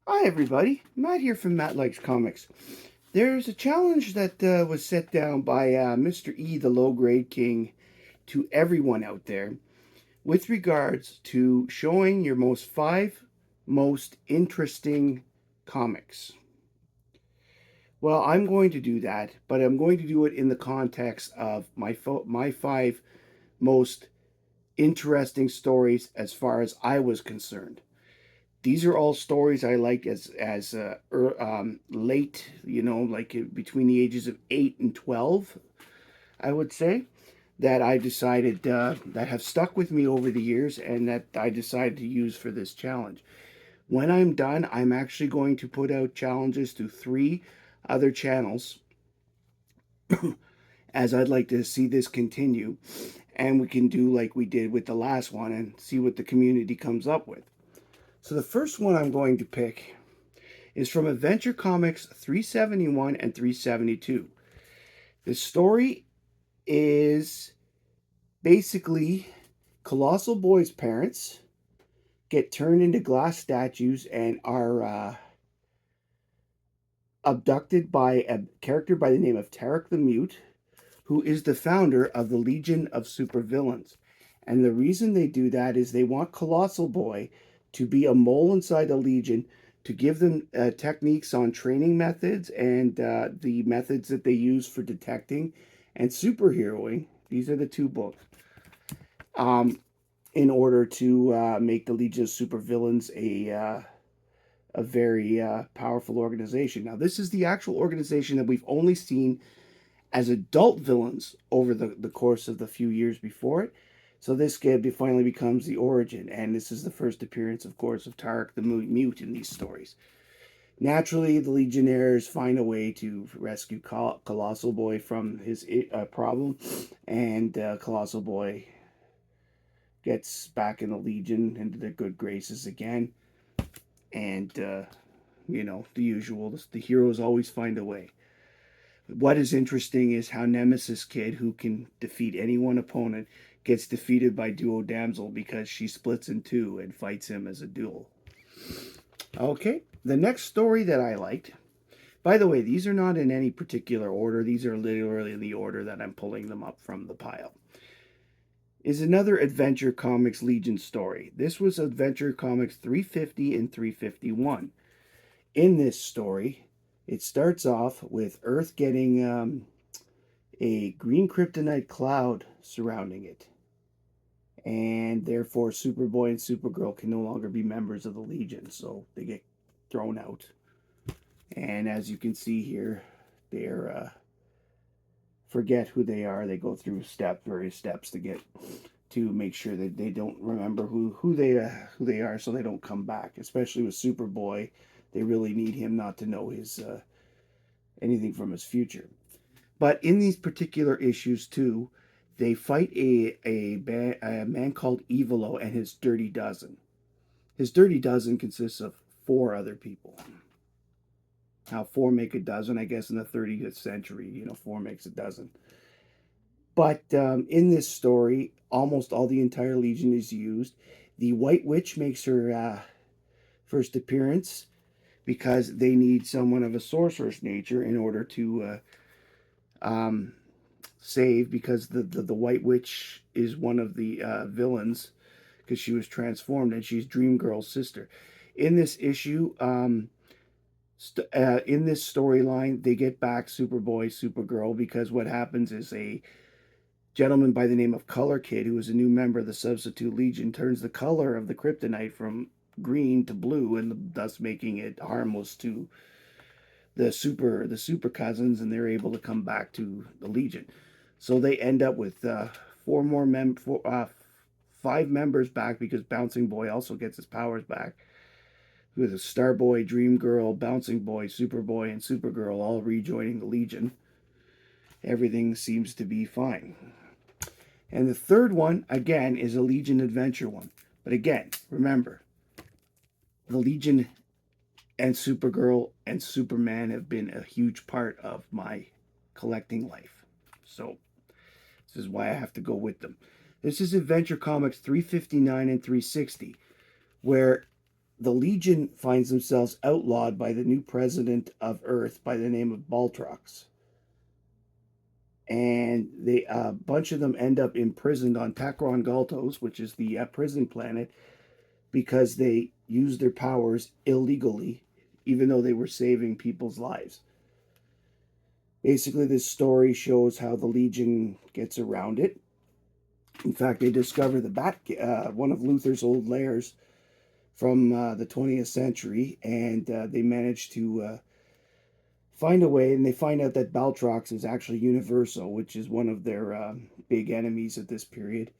Hi, everybody. Matt here from Matt Likes Comics. There's a challenge that was set down by Mr. E, the Low Grade King, to everyone out there with regards to showing your five most interesting comics. Well, I'm going to do that, but I'm going to do it in the context of my five most interesting stories as far as I was concerned. These are all stories I liked as late, like between the ages of 8 and 12, I would say, that I decided that have stuck with me over the years and that I decided to use for this challenge. When I'm done, I'm actually going to put out challenges to three other channels, as I'd like to see this continue, and we can do like we did with the last one and see what the community comes up with. So the first one I'm going to pick is from Adventure Comics 371 and 372. The story is basically Colossal Boy's parents get turned into glass statues and are abducted by a character by the name of Tarek the Mute, who is the founder of the Legion of Supervillains. And the reason they do that is they want Colossal Boy to be a mole inside the Legion to give them techniques on training methods and the methods that they use for detecting and superheroing. These are the two books. In order to make the Legion of Supervillains a very powerful organization. Now, this is the actual organization that we've only seen as adult villains over the course of the few years before it. So this finally becomes the origin, and this is the first appearance, of course, of Tarek the Mute in these stories. Naturally, the Legionnaires find a way to rescue Colossal Boy from his problem, and Colossal Boy gets back in the Legion into their good graces again. And, the usual, the heroes always find a way. What is interesting is how Nemesis Kid, who can defeat any one opponent, gets defeated by Duo Damsel because she splits in two and fights him as a duel. Okay, the next story that I liked, by the way, these are not in any particular order, these are literally in the order that I'm pulling them up from the pile, is another Adventure Comics Legion story. This was Adventure Comics 350 and 351. In this story, it starts off with Earth getting a green kryptonite cloud surrounding it. And therefore, Superboy and Supergirl can no longer be members of the Legion, so they get thrown out. And as you can see here, they're forget who they are. They go through various steps to get to make sure that they don't remember who they are, so they don't come back. Especially with Superboy, they really need him not to know his anything from his future. But in these particular issues too, they fight a man called Evilo and his Dirty Dozen. His Dirty Dozen consists of four other people. How four make a dozen, I guess, in the 30th century, four makes a dozen. But in this story, almost all the entire Legion is used. The White Witch makes her first appearance because they need someone of a sorcerer's nature in order to um, save, because the White Witch is one of the villains because she was transformed and she's Dream Girl's sister. In this issue, in this storyline, they get back Superboy, Supergirl, because what happens is a gentleman by the name of Color Kid, who is a new member of the Substitute Legion, turns the color of the kryptonite from green to blue, and thus making it harmless to the super cousins, and they're able to come back to the Legion. So they end up with five members back, because Bouncing Boy also gets his powers back. With a Starboy, Dream Girl, Bouncing Boy, Superboy, and Supergirl all rejoining the Legion, everything seems to be fine. And the third one, again, is a Legion adventure one. But again, remember, the Legion and Supergirl and Superman have been a huge part of my collecting life. So this is why I have to go with them. This is Adventure Comics 359 and 360, where the Legion finds themselves outlawed by the new president of Earth by the name of Baltrox. And a bunch of them end up imprisoned on Takron Galtos, which is the prison planet, because they used their powers illegally, even though they were saving people's lives. Basically, this story shows how the Legion gets around it. In fact, they discover one of Luthor's old lairs from the 20th century, and they manage to find a way, and they find out that Baltrox is actually Universal, which is one of their big enemies at this period,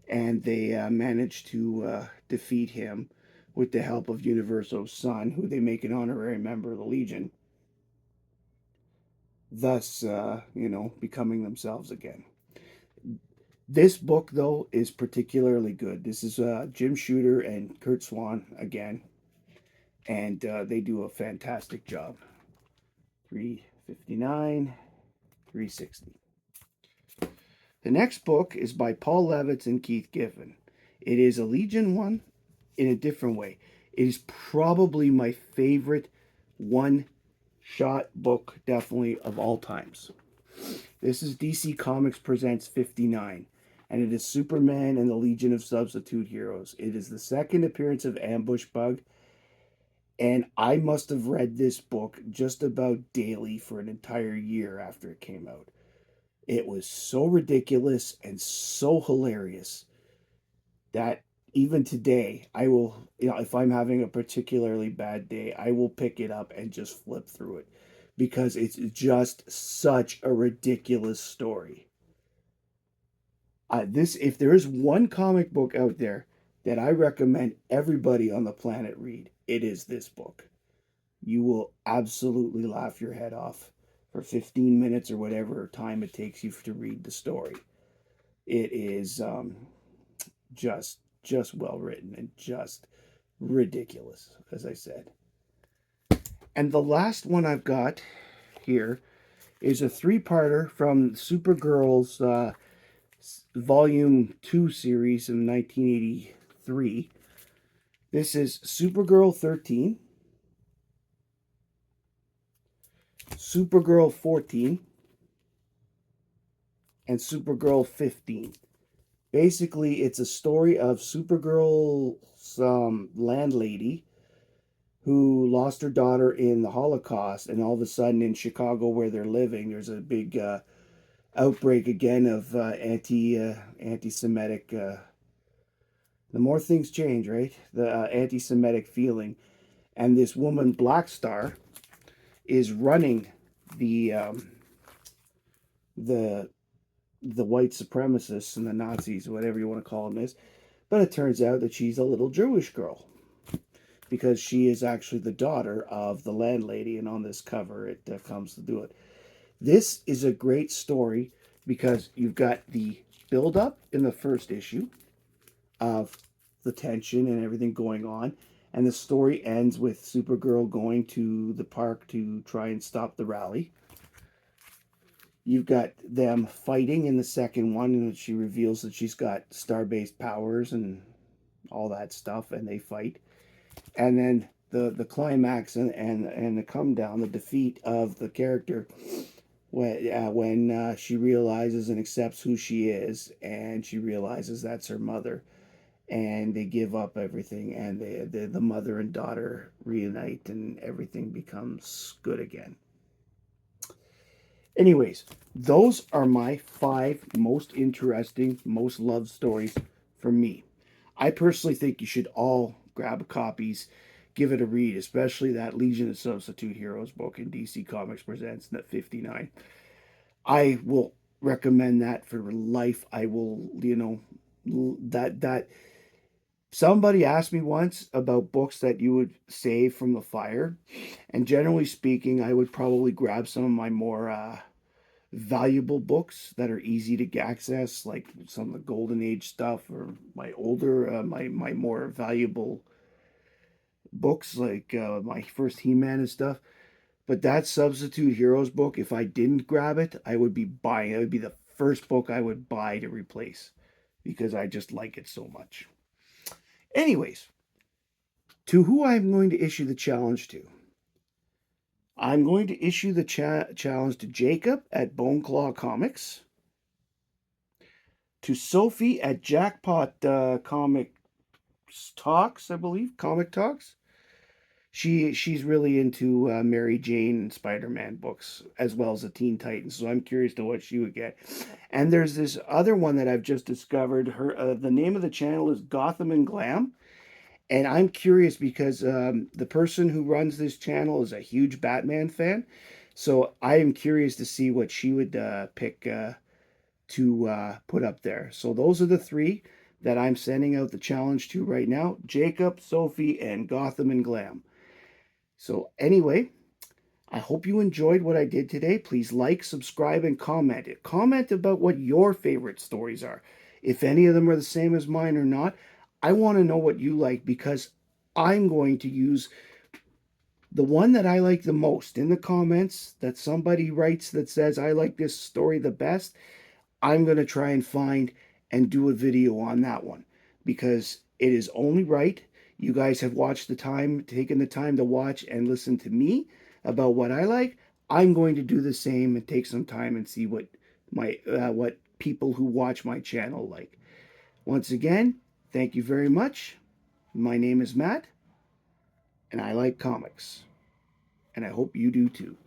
and they manage to defeat him with the help of Universal's son, who they make an honorary member of the Legion, thus, becoming themselves again. This book, though, is particularly good. This is Jim Shooter and Kurt Swan again, and they do a fantastic job. 359, 360. The next book is by Paul Levitz and Keith Giffen. It is a Legion one in a different way. It is probably my favorite one-shot book, definitely, of all times. This is DC Comics Presents 59, and it is Superman and the Legion of Substitute Heroes. It is the second appearance of Ambush Bug, and I must have read this book just about daily for an entire year after it came out. It was so ridiculous and so hilarious that even today, I will, if I'm having a particularly bad day, I will pick it up and just flip through it because it's just such a ridiculous story. If there is one comic book out there that I recommend everybody on the planet read, it is this book. You will absolutely laugh your head off for 15 minutes or whatever time it takes you to read the story. It is just well written and just ridiculous, as I said. And the last one I've got here is a three-parter from Supergirl's Volume 2 series in 1983. This is Supergirl 13, Supergirl 14, and Supergirl 15. Basically, it's a story of Supergirl's landlady who lost her daughter in the Holocaust, and all of a sudden in Chicago where they're living, there's a big outbreak again of anti-Semitic. The more things change, right? The anti-Semitic feeling, and this woman, Black Star, is running the white supremacists and the Nazis, whatever you want to call them, is. But it turns out that she's a little Jewish girl because she is actually the daughter of the landlady, and on this cover it comes to do it. This is a great story because you've got the build-up in the first issue of the tension and everything going on, and the story ends with Supergirl going to the park to try and stop the rally. You've got them fighting in the second one, and she reveals that she's got star-based powers and all that stuff, and they fight. And then the climax and the come down, the defeat of the character when she realizes and accepts who she is, and she realizes that's her mother, and they give up everything, and the mother and daughter reunite, and everything becomes good again. Anyways, those are my 5 most interesting, most loved stories for me. I personally think you should all grab copies, give it a read, especially that Legion of Substitute Heroes book in DC Comics Presents 59. I will recommend that for life. I will, that somebody asked me once about books that you would save from the fire, and generally speaking, I would probably grab some of my more valuable books that are easy to access, like some of the Golden Age stuff, or my older, my more valuable books, like my first He-Man and stuff. But that Substitute Heroes book, if I didn't grab it, I would be buying it. It would be the first book I would buy to replace because I just like it so much. Anyways, To who I'm going to issue the challenge to? I'm going to issue the challenge to Jacob at Bone Claw Comics, to Sophie at Jackpot Comic Talks, I believe, Comic Talks. She's really into Mary Jane and Spider-Man books as well as the Teen Titans, so I'm curious to what she would get. And there's this other one that I've just discovered. Her the name of the channel is Gotham and Glam, and I'm curious because the person who runs this channel is a huge Batman fan, so I am curious to see what she would pick to put up there. So those are the three that I'm sending out the challenge to right now: Jacob, Sophie, and Gotham and Glam. So anyway, I hope you enjoyed what I did today. Please like, subscribe, and comment. Comment about what your favorite stories are. If any of them are the same as mine or not, I want to know what you like because I'm going to use the one that I like the most in the comments that somebody writes that says, I like this story the best. I'm going to try and find and do a video on that one because it is only right. You guys have watched the time, taken the time to watch and listen to me about what I like. I'm going to do the same and take some time and see what people who watch my channel like. Once again, thank you very much. My name is Matt, and I like comics, and I hope you do too.